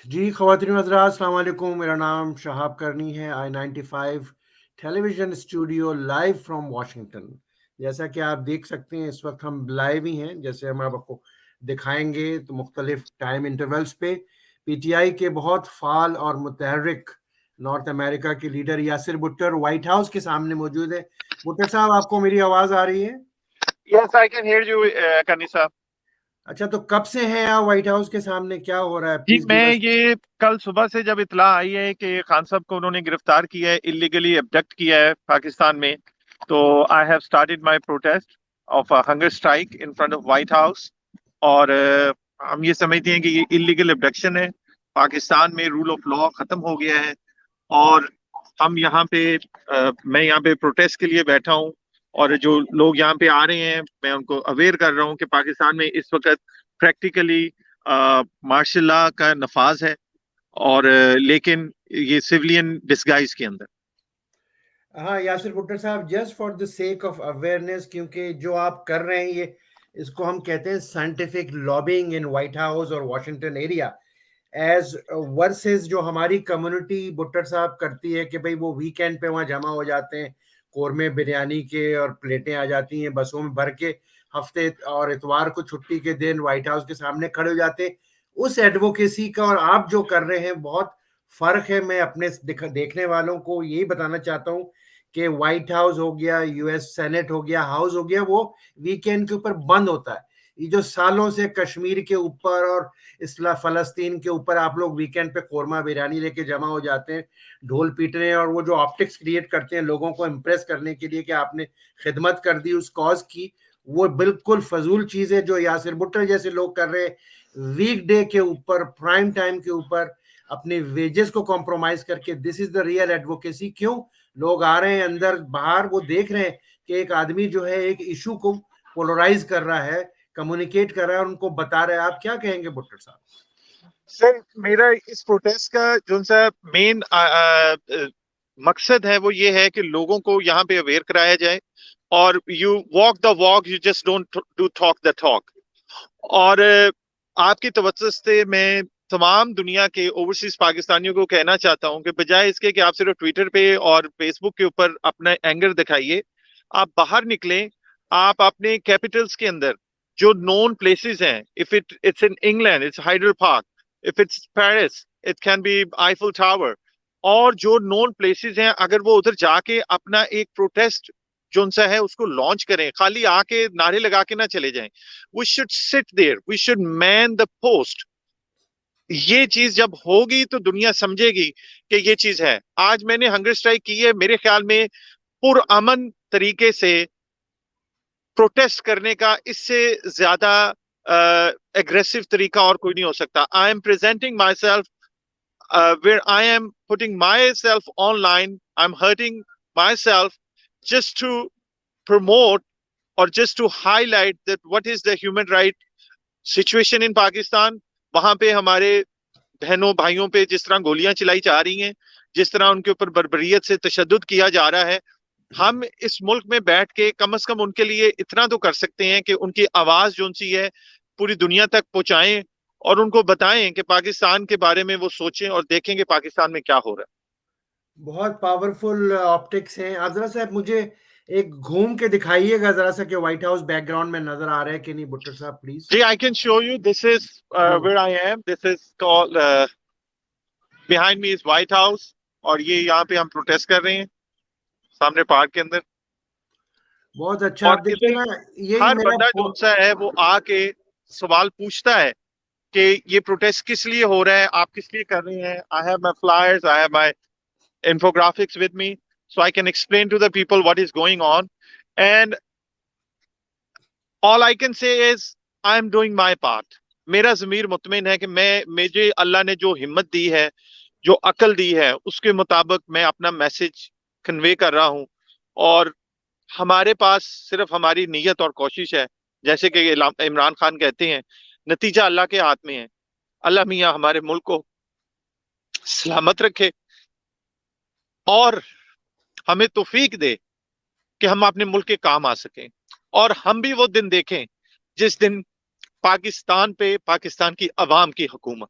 جی خواتین و حضرات السلام علیکم، میرا نام شہاب کرنی ہے، I-95 television studio live from Washington. جیسا کہ آپ دیکھ سکتے ہیں اس وقت ہم لائیو ہی ہیں، جیسے ہم آپ کو دکھائیں گے تو مختلف ٹائم انٹرولز پہ پی ٹی آئی کے بہت فعال اور متحرک نارتھ امریکہ کے لیڈر یاسر بھٹر وائٹ ہاؤس کے سامنے موجود ہے۔ بھٹر صاحب، آپ کو میری آواز آ رہی ہے؟ Yes, I can hear you, Kanisa. اچھا، تو کب سے ہیں آپ وائٹ ہاؤس کے سامنے؟ کیا ہو رہا ہے؟ جی پلیز گیو میں اس۔ یہ کل صبح سے جب اطلاع آئی ہے کہ خان صاحب کو انہوں نے گرفتار کیا ہے، اللیگلی ابڈکٹ کیا ہے پاکستان میں، تو I have started my protest of hunger strike in front of white House. اور ہم یہ سمجھتے ہیں کہ یہ اللیگل ابڈکشن ہے، پاکستان میں رول آف لا ختم ہو گیا ہے، اور ہم یہاں پہ میں یہاں پہ پروٹیسٹ کے لیے بیٹھا ہوں، اور جو لوگ یہاں پہ آ رہے ہیں میں ان کو اویئر کر رہا ہوں کہ پاکستان میں اس وقت پریکٹیکلی مارشل لا کا نفاذ ہے، اور لیکن یہ سولین ڈسگائز کے اندر۔ ہاں یاسر بھٹر صاحب، just for the sake of awareness, کیونکہ جو آپ کر رہے ہیں یہ اس کو ہم کہتے ہیں سائنٹیفک لابنگ ان وائٹ ہاؤس اور واشنگٹن ایریا ایز ورسز جو ہماری کمیونٹی بھٹر صاحب کرتی ہے کہ بھئی وہ ویکینڈ پہ وہاں جمع ہو جاتے ہیں، قورمے بریانی کے اور پلیٹیں آ جاتی ہیں بسوں میں بھر کے، ہفتے اور اتوار کو چھٹی کے دن وائٹ ہاؤس کے سامنے کھڑے ہو جاتے ہیں۔ اس ایڈوکیسی کا اور آپ جو کر رہے ہیں بہت فرق ہے۔ میں اپنے دیکھنے والوں کو یہی بتانا چاہتا ہوں کہ وائٹ ہاؤس ہو گیا، یو ایس سینٹ ہو گیا، ہاؤس ہو گیا، وہ ویکینڈ کے اوپر بند ہوتا ہے۔ یہ جو سالوں سے کشمیر کے اوپر اور فلسطین کے اوپر آپ لوگ ویکینڈ پہ قورمہ بریانی لے کے جمع ہو جاتے ہیں، ڈھول پیٹ رہے ہیں، اور وہ جو آپٹکس کریٹ کرتے ہیں لوگوں کو امپریس کرنے کے لیے کہ آپ نے خدمت کر دی اس کاز کی، وہ بالکل فضول چیز ہے جو یاسر بھٹر جیسے لوگ کر رہے ہیں ویک ڈے کے اوپر، پرائم ٹائم کے اوپر اپنے ویجز کو کمپرومائز کر کے۔ دس از دا ریئل ایڈوکیسی۔ کیوں لوگ آ رہے ہیں اندر باہر، وہ دیکھ رہے ہیں کہ ایک آدمی جو ہے ایک ایشو کو پولرائز کر رہا ہے، کمیونیکیٹ کر رہا ہے اور ان کو بتا رہا ہے۔ آپ کیا کہیں گے بھٹر صاحب؟ سر میرا اس پروٹیسٹ کا جو سا مین مقصد ہے وہ یہ ہے کہ لوگوں کو یہاں پہ اویئر کرایا جائے، اور you walk the walk, you just don't do talk the talk. اور آپ کی توجہ سے میں تمام دنیا کے اوورسیز پاکستانیوں کو کہنا چاہتا ہوں کہ بجائے اس کے کہ آپ صرف ٹویٹر پہ اور فیس بک کے اوپر اپنا اینگر دکھائیے، آپ باہر نکلیں، آپ اپنے کیپٹلز کے اندر جو نون پلیسز ہیں، if it's in England, it's Hyder Park, if it's Paris, it can be Eiffel Tower، اور جو نون پلیسز ہیں اگر وہ ادھر جا کے اپنا ایک پروٹیسٹ جو ان سا ہے اس کو لانچ کریں، خالی آ کے نعرے لگا کے نہ چلے جائیں۔ We should sit there, we should man the post۔ یہ چیز جب ہوگی تو دنیا سمجھے گی کہ یہ چیز ہے۔ آج میں نے ہنگر اسٹرائک کی ہے، میرے خیال میں پرامن طریقے سے پروٹیسٹ کرنے کا اس سے زیادہ اگریسو طریقہ اور کوئی نہیں ہو سکتا۔ I am presenting myself where I am putting myself online, I'm hurting myself just to promote or just to highlight that what is the human right situation in Pakistan۔ وہاں پہ ہمارے بہنوں بھائیوں پہ جس طرح گولیاں چلائی جا رہی ہیں، جس طرح ان کے اوپر بربریت سے تشدد کیا جا رہا ہے، ہم اس ملک میں بیٹھ کے کم از کم ان کے لیے اتنا تو کر سکتے ہیں کہ ان کی آواز جو سی ہے پوری دنیا تک پہنچائیں، اور ان کو بتائیں کہ پاکستان کے بارے میں وہ سوچیں اور دیکھیں کہ پاکستان میں کیا ہو رہا ہے۔ بہت پاورفل آپٹکس ہیں۔ آپ ذرا سا مجھے ایک گھوم کے دکھائیے گا ذرا سا کہ وائٹ ہاؤس بیک گراؤنڈ میں نظر آ رہا ہے کہ نہیں بھٹر صاحب، پلیز؟ جی I can show you, this is جی where I am, this is call behind me is White House, اور یہ یہاں پہ ہم پروٹیسٹ کر رہے ہیں سامنے پارک کے اندر۔ بہت اچھا۔ اور آپ دیکھیے ادھر نا، یہی ہر میرا بندہ جو سا ہے وہ آ کے سوال پوچھتا ہے کہ یہ پروٹیسٹ کس لیے ہو رہا ہے، آپ کس لیے کر رہے ہیں۔ I have my flyers, I have my infographics with me, so I can explain to the people what is going on, and all I can say is I am doing my part۔ میرا ضمیر مطمئن ہے کہ مجھے اللہ نے جو ہمت دی ہے، جو عقل دی ہے، اس کے مطابق میں اپنا میسج کنوے کر رہا ہوں، اور ہمارے پاس صرف ہماری نیت اور کوشش ہے۔ جیسے کہ عمران خان کہتے ہیں، نتیجہ اللہ کے ہاتھ میں ہے۔ اللہ میاں ہمارے ملک کو سلامت رکھے اور ہمیں توفیق دے کہ ہم اپنے ملک کے کام آ سکیں، اور ہم بھی وہ دن دیکھیں جس دن پاکستان پہ پاکستان کی عوام کی حکومت۔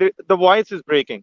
The voice is breaking.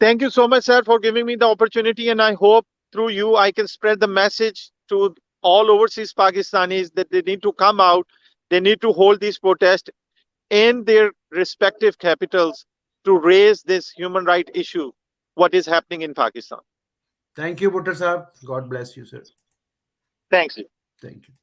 Thank you so much, sir, for giving me the opportunity, and I hope through you I can spread the message to all overseas Pakistanis that they need to come out, they need to hold these protests in their respective capitals to raise this human right issue, what is happening in Pakistan. Thank you, Buttar Sahab. God bless you, sir. Thanks. Thank you.